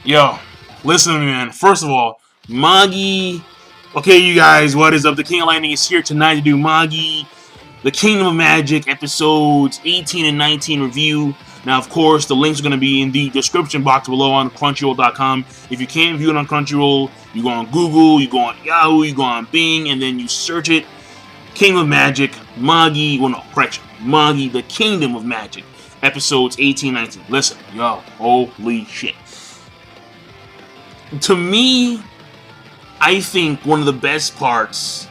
Yo, listen to me, man. First of all, Magi. Okay, you guys, what is up? The King of Lightning is here tonight to do Magi, the Kingdom of Magic, episodes 18 and 19 review. Now, of course, the links are going to be in the description box below on Crunchyroll.com. If you can't view it on Crunchyroll, you go on Google, you go on Yahoo, you go on Bing, and then you search it. Kingdom of Magic, Magi, well, no, correction. Magi, the Kingdom of Magic, episodes 18 and 19. Listen, yo, holy shit. To me, I think one of the best parts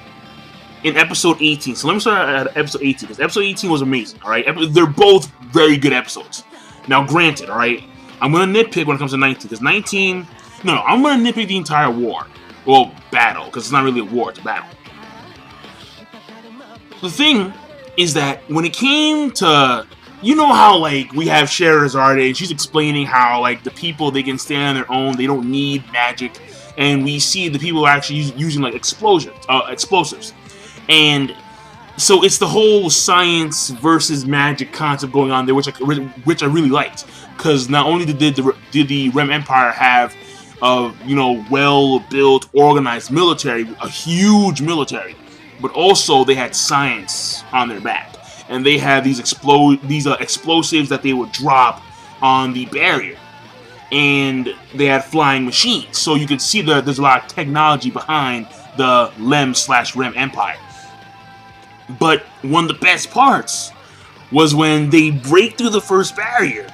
in episode 18. So let me start at episode 18 because episode 18 was amazing. All right, they're both very good episodes. Now, granted, all right, I'm gonna nitpick when it comes to 19 because 19. No, I'm gonna nitpick the entire war. Well, battle because it's not really a war; it's a battle. The thing is that when it came to, you know how, like, we have Scheherazade, and she's explaining how, like, the people, they can stand on their own, they don't need magic, and we see the people are actually using, like, explosives. And so it's the whole science versus magic concept going on there, which I really liked, because not only did the Rem Empire have well-built, organized military, a huge military, but also they had science on their back. And they had these explosives that they would drop on the barrier, and they had flying machines. So you could see there's a lot of technology behind the Lem/Rem Empire. But one of the best parts was when they break through the first barrier,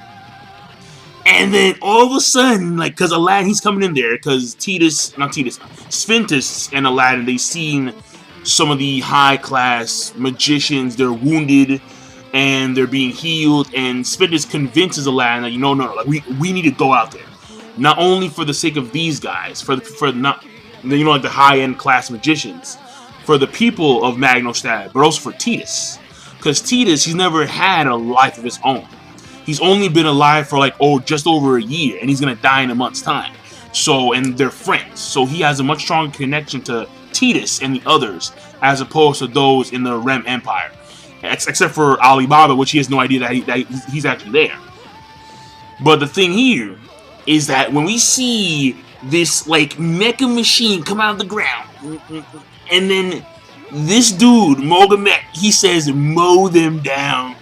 and then all of a sudden, like, because Aladdin, he's coming in there because Sphintus and Aladdin, they seen some of the high-class magicians, they're wounded and they're being healed, and Sphintus convinces Aladdin that, no, like, we need to go out there, not only for the sake of these guys, for not, like, the high-end class magicians, for the people of Magnostab, but also for Titus, because Titus, he's never had a life of his own. He's only been alive for, like, just over a year, and he's gonna die in a month's time. So, and they're friends, so he has a much stronger connection to Titus and the others, as opposed to those in the Rem Empire, except for Alibaba, which he has no idea that he's actually there. But the thing here is that when we see this, like, mecha machine come out of the ground, and then this dude Mogamet, he says, "Mow them down."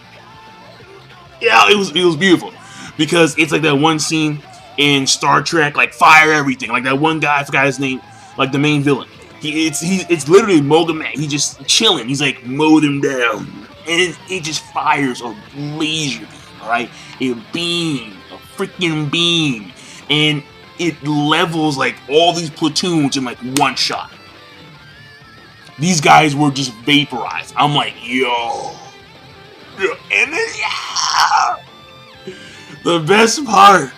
Yeah, it was beautiful, because it's like that one scene in Star Trek, like, fire everything, like that one guy, I forgot his name, like the main villain. It's literally Mogamet. He's just chilling. He's like, "Mow them down," and it just fires a laser beam. All right, a freaking beam, and it levels, like, all these platoons in, like, one shot. These guys were just vaporized. I'm like, yo, and then, yeah. The best part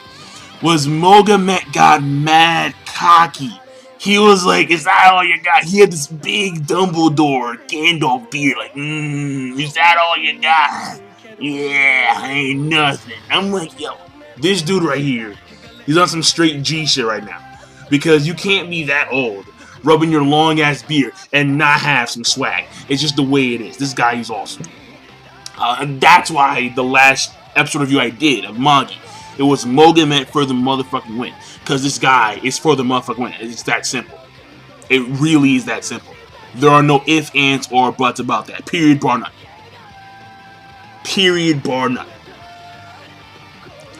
was Mogamet got mad cocky. He was like, "Is that all you got?" He had this big Dumbledore Gandalf beard, like, "Is that all you got?" "Yeah, ain't nothing." I'm like, yo, this dude right here, he's on some straight G shit right now. Because you can't be that old, rubbing your long ass beard, and not have some swag. It's just the way it is. This guy is awesome. And that's why the last episode review I did of Magi, it was Mogamet for the motherfucking win. Because this guy is for the motherfucking win. It's that simple. It really is that simple. There are no ifs, ands, or buts about that. Period, bar none. Period, bar none.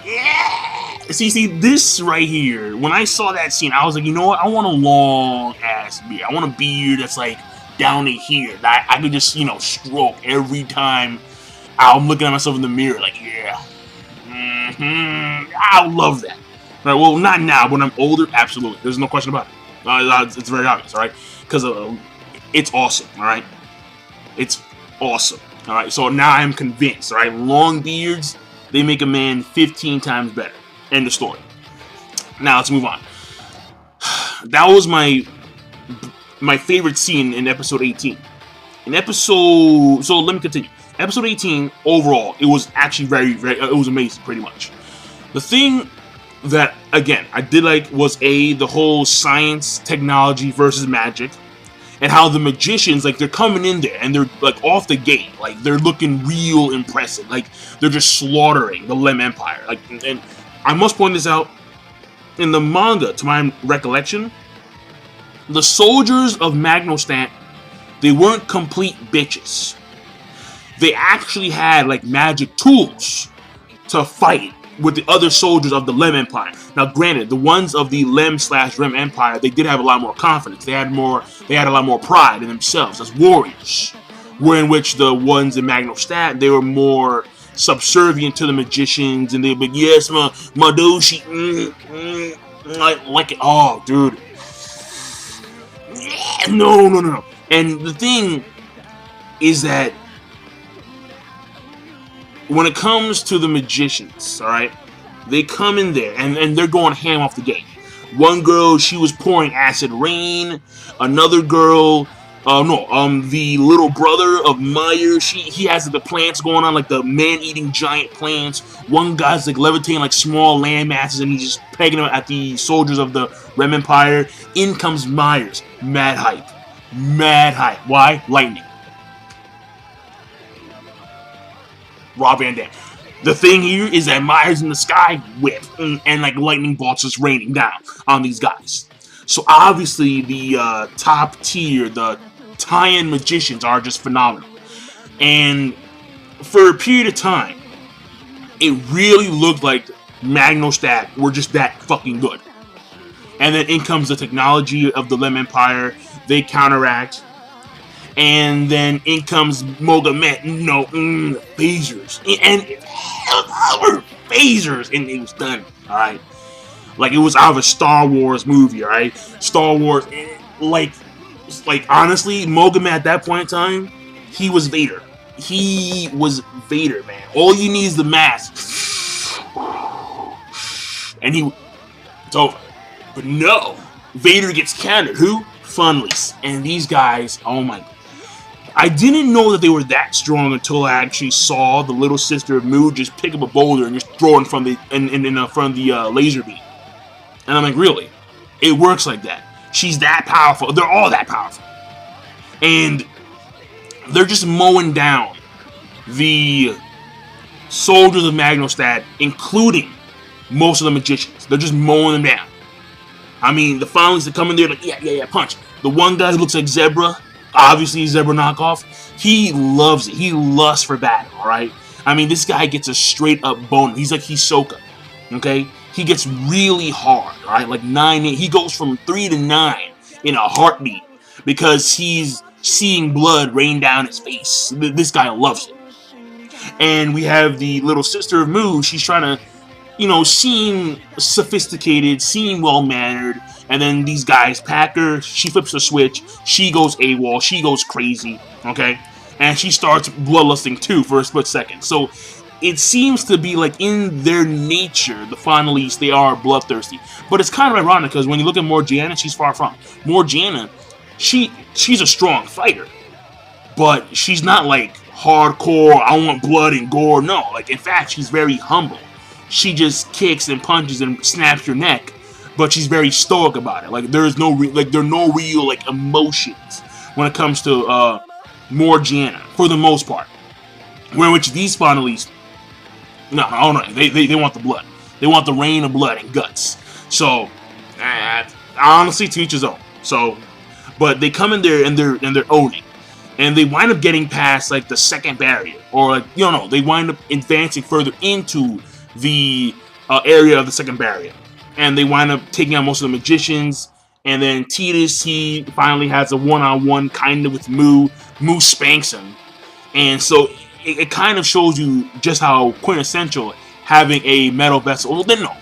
Yeah! See, this right here, when I saw that scene, I was like, you know what? I want a long-ass beard. I want a beard that's, like, down to here. That I could just, stroke every time I'm looking at myself in the mirror. Like, yeah. I would love that. Right, well, not now, but when I'm older, absolutely. There's no question about it. It's very obvious, all right? Because it's awesome, all right? It's awesome, all right? So now I'm convinced, all right? Long beards, they make a man 15 times better. End of story. Now, let's move on. That was my favorite scene in episode 18. So let me continue. Episode 18, overall, it was actually it was amazing, pretty much. The thing that, again, I did like was the whole science, technology versus magic, and how the magicians, like, they're coming in there and they're, like, off the gate, like, they're looking real impressive, like, they're just slaughtering the Lem Empire, like, and I must point this out, in the manga, to my recollection, the soldiers of Magnostat, they weren't complete bitches. They actually had like magic tools to fight with the other soldiers of the Lem Empire. Now, granted, the ones of the Lem/Rem Empire, they did have a lot more confidence. They had a lot more pride in themselves as warriors. Where in which the ones in Magnostat, they were more subservient to the magicians, and they'd be, yes, Madoshi, like it. Oh, dude. No. And the thing is that when it comes to the magicians, alright, they come in there and they're going ham off the gate. One girl, she was pouring acid rain. Another girl, the little brother of Meyer, he has like, the plants going on, like the man-eating giant plants. One guy's like levitating like small land masses, and he's just pegging them at the soldiers of the Rem Empire. In comes Myers. Mad hype. Why? Lightning. Rob Van Dam. The thing here is that Myers in the sky whip, and like lightning bolts just raining down on these guys. So obviously the top tier, the tie-in magicians are just phenomenal. And for a period of time, it really looked like Magnostat were just that fucking good. And then in comes the technology of the Lem Empire. They counteract. And then in comes Mogamet, phasers. And phasers. And it was done, alright? Like, it was out of a Star Wars movie, alright? Star Wars, like honestly, Mogamet at that point in time, he was Vader. He was Vader, man. All you need is the mask. And it's over. But no, Vader gets countered. Who? Fanalis. And these guys, oh my God. I didn't know that they were that strong until I actually saw the little sister of Mu just pick up a boulder and just throw it from the laser beam. And I'm like, really? It works like that. She's that powerful. They're all that powerful. And they're just mowing down the soldiers of Magnostat, including most of the magicians. They're just mowing them down. I mean, the finalists that come in there like, yeah, punch. The one guy who looks like Zebra, obviously Zebra knockoff, he loves it. He lusts for battle, alright? I mean, this guy gets a straight up boner. He's like Hisoka, okay? He gets really hard, alright? Like 9, he goes from 3 to 9 in a heartbeat because he's seeing blood rain down his face. This guy loves it. And we have the little sister of Mu. She's trying to, seem sophisticated, seem well-mannered, and then these guys pack her, she flips the switch, she goes AWOL, she goes crazy, okay? And she starts bloodlusting too for a split second. So it seems to be like in their nature, the Fanalis, they are bloodthirsty. But it's kind of ironic because when you look at Morgiana, she's far from. Morgiana, she's a strong fighter, but she's not like hardcore, I want blood and gore, no. Like, in fact, she's very humble. She just kicks and punches and snaps your neck, but she's very stoic about it. Like, there are no real like emotions when it comes to Morgiana for the most part. Where which these Fanalis, no, they want the blood. They want the rain of blood and guts. So, honestly, to each his own. So, but they come in there and they're owning. And they wind up getting past like the second barrier, or like they wind up advancing further into the area of the second barrier, and they wind up taking out most of the magicians. And then Tidus, he finally has a one-on-one kind of with Mu. Mu spanks him, and so it kind of shows you just how quintessential having a metal vessel. Well, then no,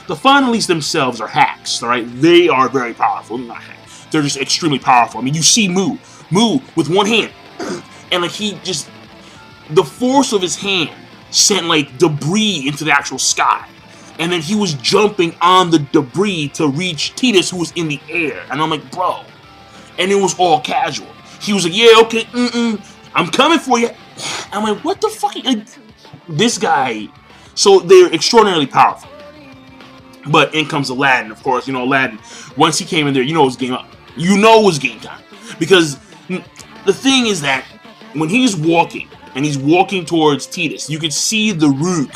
the Fanalis themselves are hacks. All right, they are very powerful. Not hacks. They're just extremely powerful. I mean, you see Mu with one hand, and like the force of his hand sent like debris into the actual sky, and then he was jumping on the debris to reach Tidus, who was in the air. And I'm like, bro, and it was all casual. He was like, yeah, okay, I'm coming for you. I'm like, what the fuck? This guy. So they're extraordinarily powerful. But in comes Aladdin, of course. Aladdin, once he came in there, it was game up. It was game time. Because the thing is that when he's walking, and he's walking towards Tidus, you could see the Rook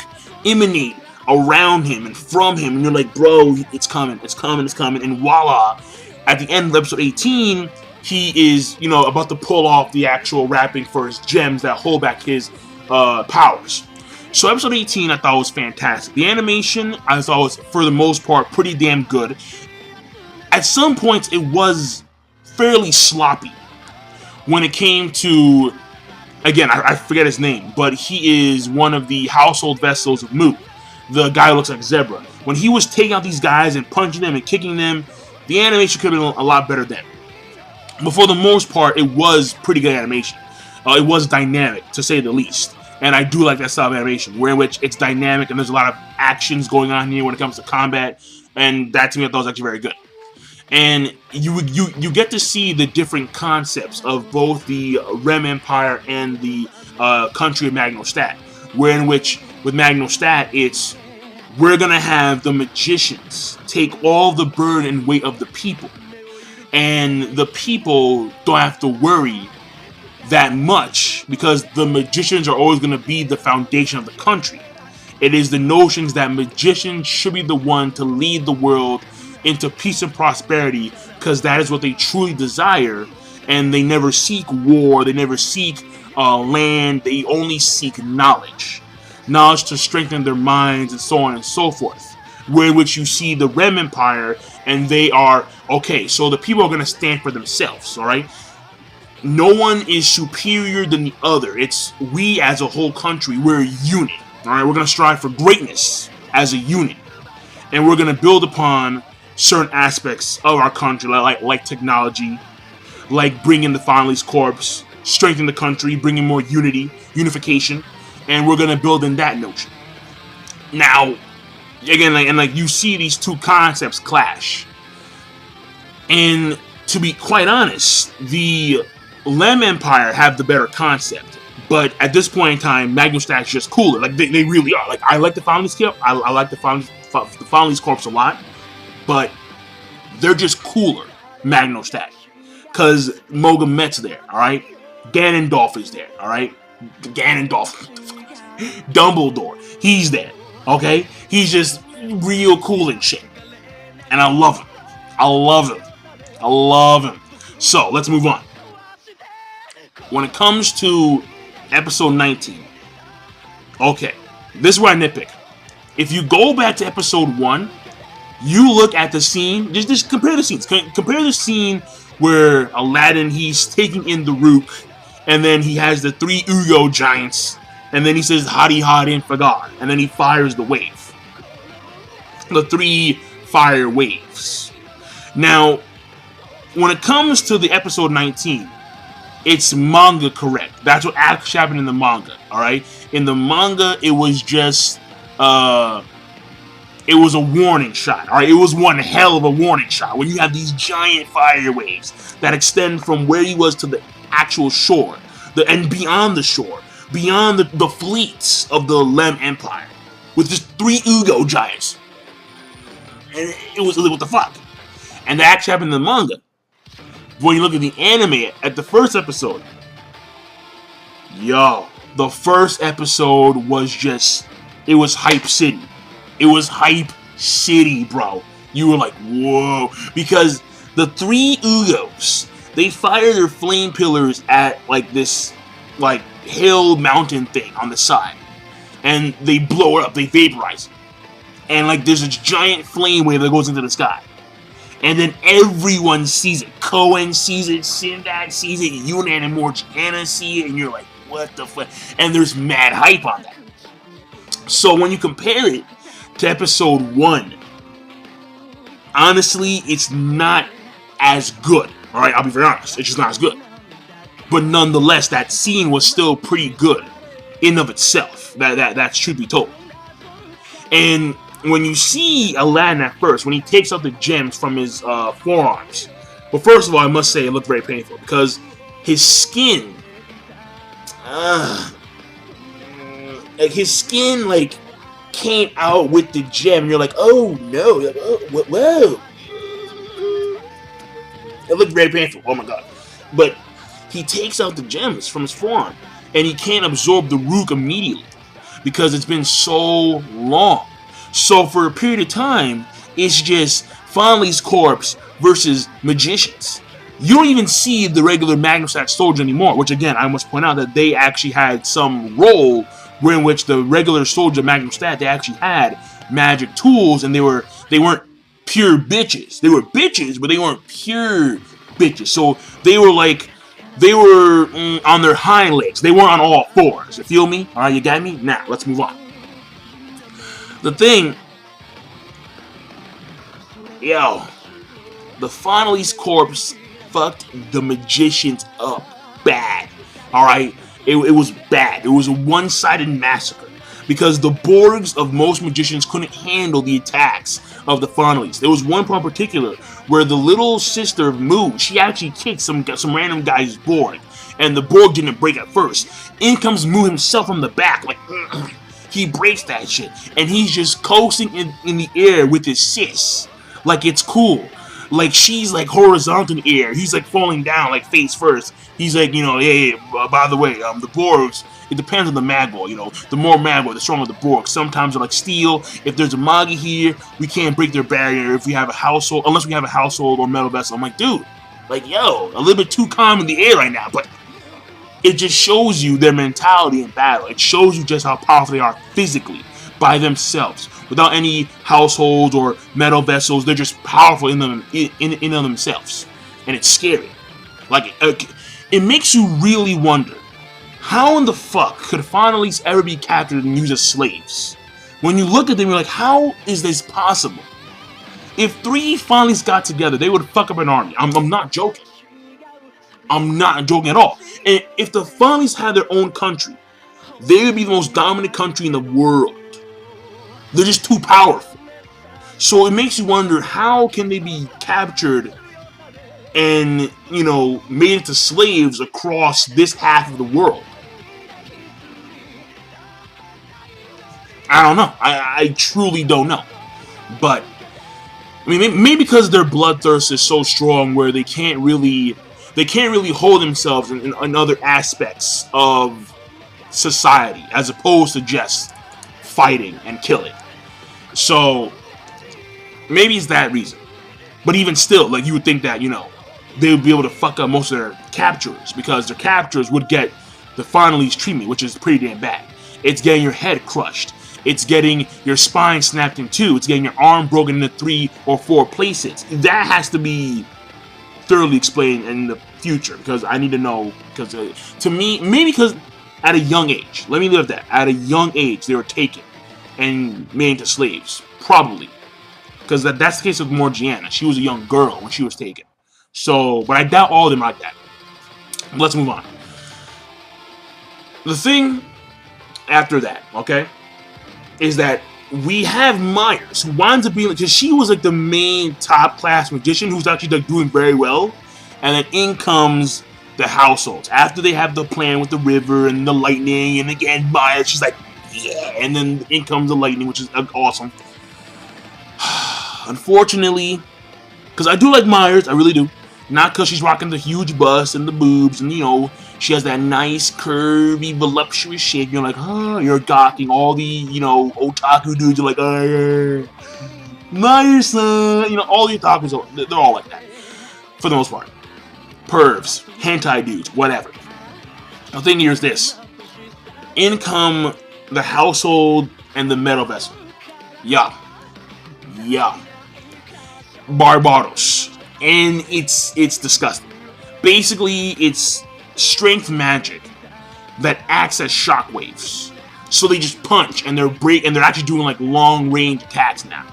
emanate around him and from him, and you're like, bro, it's coming, it's coming, it's coming, and voila, at the end of episode 18, he is, you know, about to pull off the actual wrapping for his gems that hold back his powers. So episode 18 I thought was fantastic. The animation I thought was, for the most part, pretty damn good. At some points it was fairly sloppy when it came to, again, I forget his name, but he is one of the household vessels of Mu. The guy who looks like Zebra. When he was taking out these guys and punching them and kicking them, the animation could have been a lot better then. But for the most part, it was pretty good animation. It was dynamic, to say the least. And I do like that style of animation, where in which it's dynamic and there's a lot of actions going on here when it comes to combat. And that, to me, I thought was actually very good. And you get to see the different concepts of both the Rem Empire and the country of Magnostat. Where in which, with Magnostat, it's, we're going to have the magicians take all the burden and weight of the people. And the people don't have to worry that much because the magicians are always going to be the foundation of the country. It is the notions that magicians should be the one to lead the world into peace and prosperity because that is what they truly desire, and they never seek war, they never seek land, they only seek knowledge. Knowledge to strengthen their minds and so on and so forth. Where which you see the Rem Empire, and they are, okay, so the people are going to stand for themselves, alright? No one is superior than the other. It's we as a whole country, we're a unit, alright? We're going to strive for greatness as a unit. And we're going to build upon certain aspects of our country, like technology, like bringing the Fanalis Corps, strengthening the country, bringing more unification, and we're going to build in that notion. Now, again, like you see these two concepts clash. And to be quite honest, the Lem Empire have the better concept. But at this point in time, Magnostat's just cooler. Like, they really are. Like, I like the Fanalis Corps. I like the Fanalis Corps a lot. But they're just cooler, Magnostat. Because Mogamet's there, alright? Ganondorf is there, alright? Ganondorf. Dumbledore. He's there, okay? He's just real cool and shit. And I love him. I love him. I love him. So, let's move on. When it comes to episode 19, okay, this is where I nitpick. If you go back to episode 1, you look at the scene, just compare the scenes. Compare the scene where Aladdin, he's taking in the Rook, and then he has the 3 Ugo giants, and then he says, Hadi Hadin for God, and then he fires the wave. The 3 fire waves. Now, when it comes to the episode 19, it's manga correct. That's what actually happened in the manga, alright? In the manga, it was just, it was a warning shot, alright? It was one hell of a warning shot. When you have these giant fire waves that extend from where he was to the actual shore, and beyond the shore, beyond the fleets of the Lem Empire, with just 3 Ugo giants. And it was, what the fuck? And that actually happened in the manga. When you look at the anime, at the first episode, yo, the first episode was just, it was hype city. It was hype city, bro. You were like, whoa. Because the 3 Ugos, they fire their flame pillars at, like, this, like, hill mountain thing on the side. And they blow it up, they vaporize it. And, like, there's this giant flame wave that goes into the sky. And then everyone sees it. Cohen sees it, Sinbad sees it, Yunan and Morgiana see it, and you're like, what the fuck? And there's mad hype on that. So when you compare it to episode 1, honestly, it's not as good. Alright, I'll be very honest. It's just not as good. But nonetheless, that scene was still pretty good in of itself. That's truth be told. And when you see Aladdin at first, when he takes out the gems from his forearms, well, first of all, I must say it looked very painful because his skin, like came out with the gem. And you're like, oh no, like, oh, whoa! It looked very painful. Oh my god! But he takes out the gems from his forearm, and he can't absorb the Rook immediately because it's been so long. So for a period of time, it's just Fanalis corpse versus magicians. You don't even see the regular Magnusat soldier anymore, which again, I must point out that they actually had some role in which the regular soldier Magnusat, they actually had magic tools, and they weren't pure bitches. They were bitches, but they weren't pure bitches. So they were like, they were on their hind legs. They weren't on all fours. You feel me? Alright, you got me? Now, let's move on. The thing, yo, the Fanalis corpse fucked the magicians up bad. Alright? It was bad. It was a one-sided massacre. Because the Borgs of most magicians couldn't handle the attacks of the Fanalis. There was one point in particular where the little sister of Moo, she actually kicked some random guy's Borg. And the Borg didn't break at first. In comes Moo himself from the back. Like, he breaks that shit. And he's just coasting in the air with his sis. Like it's cool. Like she's like horizontal in the air. He's like falling down like face first. He's like, you know, hey, by the way, the Borgs, it depends on the Magor, you know. The more Magor, the stronger the Borg. Sometimes they're like steel. If there's a Magi here, we can't break their barrier if we have a household, unless we have a household or metal vessel. I'm like, dude, like, yo, a little bit too calm in the air right now. But it just shows you their mentality in battle. It shows you just how powerful they are physically by themselves. Without any households or metal vessels, they're just powerful in themselves. And it's scary. Like, it makes you really wonder, how in the fuck could Fanalis ever be captured and used as slaves? When you look at them, you're like, how is this possible? If 3 Fanalis got together, they would fuck up an army. I'm not joking. I'm not joking at all. And if the Fanalis had their own country, they would be the most dominant country in the world. They're just too powerful. So it makes you wonder, how can they be captured and, you know, made into slaves across this half of the world? I don't know. I truly don't know. But, I mean, maybe because their bloodthirst is so strong where they can't really hold themselves in other aspects of society, as opposed to just fighting and killing. So maybe it's that reason. But even still, like, you would think that, you know, they would be able to fuck up most of their capturers, because their capturers would get the Fanalis treatment, which is pretty damn bad. It's getting your head crushed. It's getting your spine snapped in 2. It's getting your arm broken into 3 or 4 places. That has to be thoroughly explained in the future, because I need to know. Because to me, maybe because at a young age, let me leave that. At a young age, they were taken and made into slaves, probably, because that's the case with Morgiana. She was a young girl when she was taken. So, but I doubt all of them like that. Let's move on. The thing after that, okay, is that we have Myers, who winds up being, because she was like the main top class magician who's actually like doing very well, and then in comes the households after they have the plan with the river and the lightning, and again Myers, she's like, yeah, and then in comes the lightning, which is awesome. Unfortunately, because I do like Myers, I really do. Not because she's rocking the huge bust and the boobs, and, you know, she has that nice, curvy, voluptuous shape. You're like, huh, you're gawking. All the, you know, otaku dudes are like, oh, Myers, you know, all the otakus, they're all like that, for the most part. Pervs, hentai dudes, whatever. The thing here is this. In come the household and the metal vessel. Yeah. Barbados. And it's disgusting. Basically, it's strength magic that acts as shockwaves. So they just punch and they're actually doing like long range attacks now.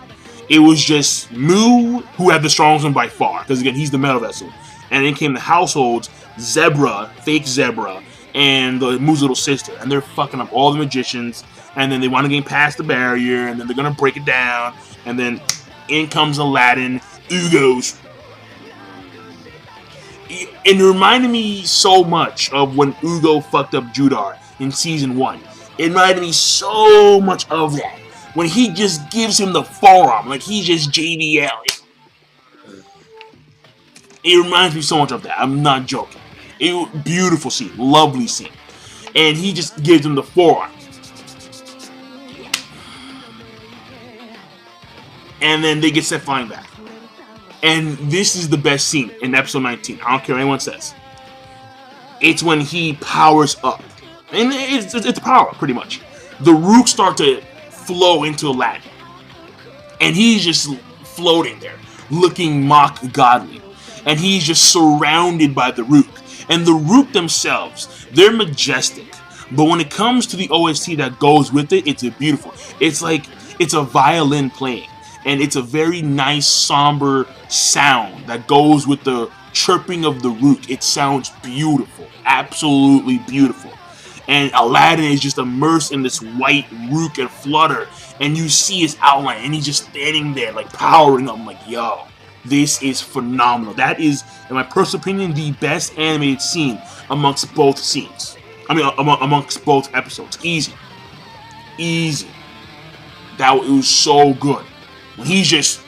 It was just Moo who had the strongest one by far, because again, he's the metal vessel. And then came the households, Zebra, fake Zebra, and the Moo's little sister, and they're fucking up all the magicians. And then they want to get past the barrier, and then they're gonna break it down, and then in comes Aladdin, Ugo's. It reminded me so much of when Ugo fucked up Judar in Season 1. It reminded me so much of that. When he just gives him the forearm, like he's just JBL. It reminds me so much of that. I'm not joking. Beautiful scene. Lovely scene. And he just gives him the forearm. and then they get set flying back. And this is the best scene in episode 19. I don't care what anyone says. It's when he powers up. And it's power, pretty much. The rooks start to flow into Aladdin. And he's just floating there, looking mock godly. And he's just surrounded by the rook. And the rook themselves, they're majestic. But when it comes to the OST that goes with it, it's beautiful. It's like, it's a violin playing. And it's a very nice, somber sound that goes with the chirping of the rook. It sounds beautiful. Absolutely beautiful. And Aladdin is just immersed in this white rook and flutter. And you see his outline. And he's just standing there, like, powering up. I'm like, yo, this is phenomenal. That is, in my personal opinion, the best animated scene amongst both scenes. I mean, amongst both episodes. Easy. Easy. It was so good. When he's just...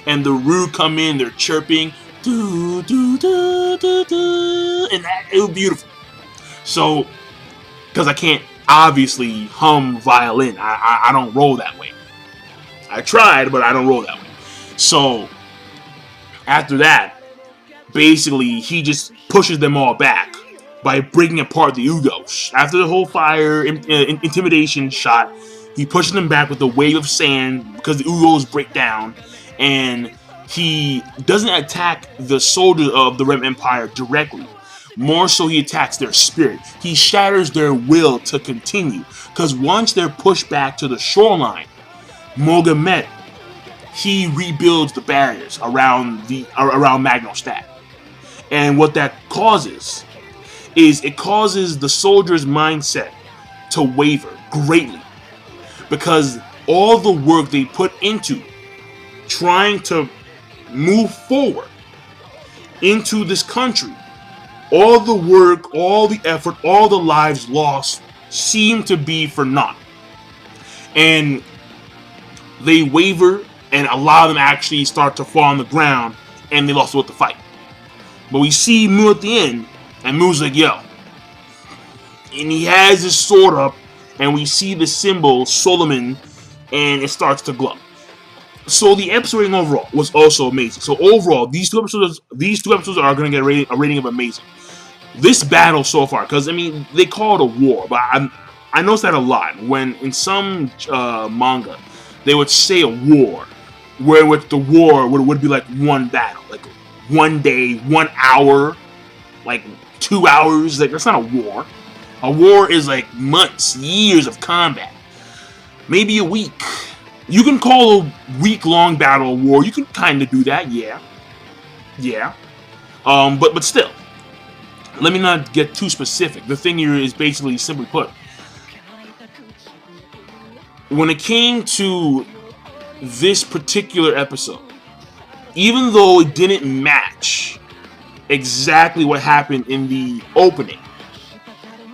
And the rook come in, they're chirping. Do, do, do, do, do, and it was beautiful. So, because I can't obviously hum violin. I don't roll that way. I tried, but I don't roll that way. So, after that, basically, he just pushes them all back by breaking apart the Ugos. After the whole fire intimidation shot, he pushes them back with a wave of sand because the Ugos break down, and he doesn't attack the soldiers of the Rem Empire directly. More so, he attacks their spirit. He shatters their will to continue, because once they're pushed back to the shoreline, Mogamet, he rebuilds the barriers around Magnostat. And what that causes is it causes the soldiers' mindset to waver greatly, because all the work they put into trying to move forward into this country, all the work, all the effort, all the lives lost seem to be for naught. And they waver, and a lot of them actually start to fall on the ground, and they lost with the fight. But we see Mu at the end, and Mu's like, yo. And he has his sword up, and we see the symbol, Solomon, and it starts to glow. So the episode rating overall was also amazing. So overall, these two episodes are going to get a rating of amazing. This battle so far, because I mean, they call it a war, but I noticed that a lot when in some manga they would say a war, where with the war would be like one battle, like 1 day, 1 hour, like 2 hours. Like, that's not a war. A war is like months, years of combat, maybe a week. You can call a week-long battle a war. You can kind of do that, yeah. But still, let me not get too specific. The thing here is basically, simply put, when it came to this particular episode, even though it didn't match exactly what happened in the opening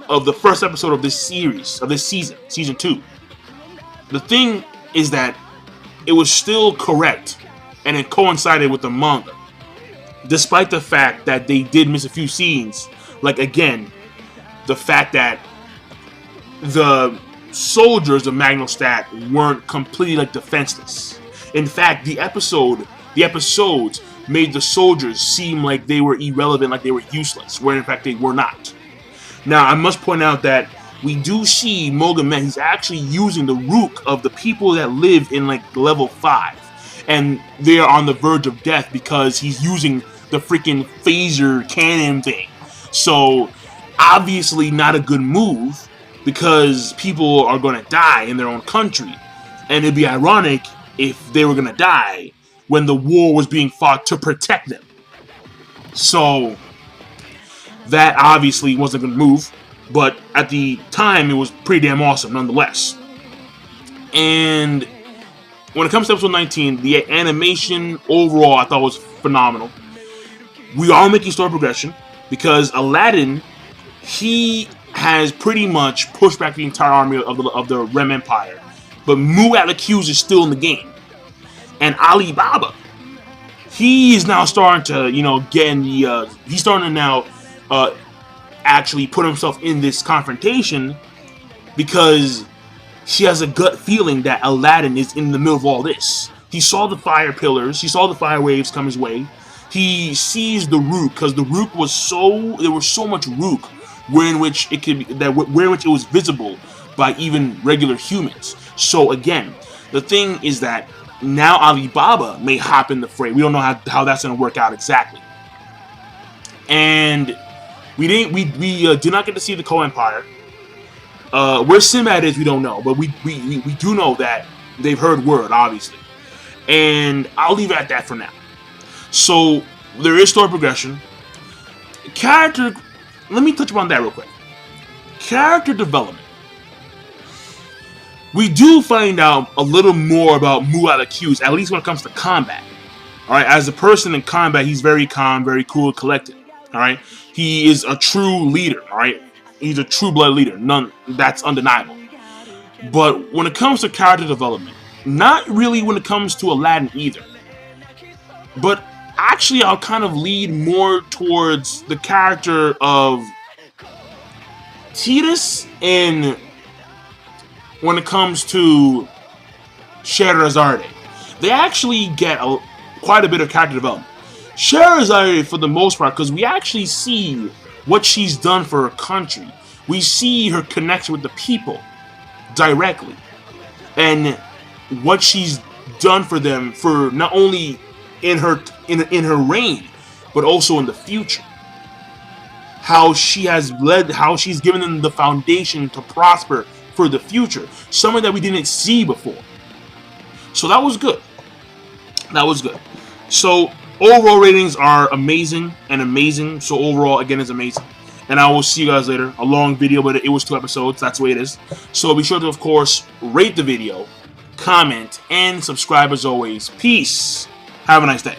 of the first episode of this series, of this season 2, the thing is that it was still correct, and it coincided with the manga, despite the fact that they did miss a few scenes. Like, again, the fact that the soldiers of Magnostat weren't completely, like, defenseless. In fact, the episodes made the soldiers seem like they were irrelevant, like they were useless, where in fact they were not. Now, I must point out that we do see Mogamet, he's actually using the rook of the people that live in like level 5. And they are on the verge of death because he's using the freaking phaser cannon thing. So, obviously not a good move, because people are going to die in their own country. And it'd be ironic if they were going to die when the war was being fought to protect them. So, that obviously wasn't a good move. But at the time, it was pretty damn awesome nonetheless. And when it comes to episode 19, the animation overall I thought was phenomenal. We are making story progression, because Aladdin, he has pretty much pushed back the entire army of the Rem Empire. But Mu Al-Aquz is still in the game. And Alibaba, he is now starting to, get in the... he's starting to now... actually put himself in this confrontation, because she has a gut feeling that Aladdin is in the middle of all this. He saw the fire pillars, he saw the fire waves come his way. He sees the rook, because the rook was there was so much rook where in which it was visible by even regular humans. So again, the thing is that now Alibaba may hop in the fray. We don't know how that's going to work out exactly. And we did not get to see the Co-Empire. Where Sinbad is, we don't know, but we do know that they've heard word, obviously. And I'll leave it at that for now. So there is story progression. Character, let me touch upon that real quick. Character development. We do find out a little more about Mu'ala Q's, at least when it comes to combat. Alright, as a person in combat, he's very calm, very cool, collected. Alright, he is a true leader. Alright, he's a true blood leader. That's undeniable. But when it comes to character development, not really when it comes to Aladdin either. But actually, I'll kind of lead more towards the character of Tidus, and when it comes to Scheherazade, they actually get quite a bit of character development. Scheherazade, for the most part, because we actually see what she's done for her country. We see her connection with the people directly, and what she's done for them, for not only in her reign, but also in the future. How she has led, how she's given them the foundation to prosper for the future, something that we didn't see before. So that was good. That was good. So overall ratings are amazing and amazing. So overall, again, is amazing. And I will see you guys later. A long video, but it was 2 episodes. That's the way it is. So be sure to, of course, rate the video, comment, and subscribe as always. Peace. Have a nice day.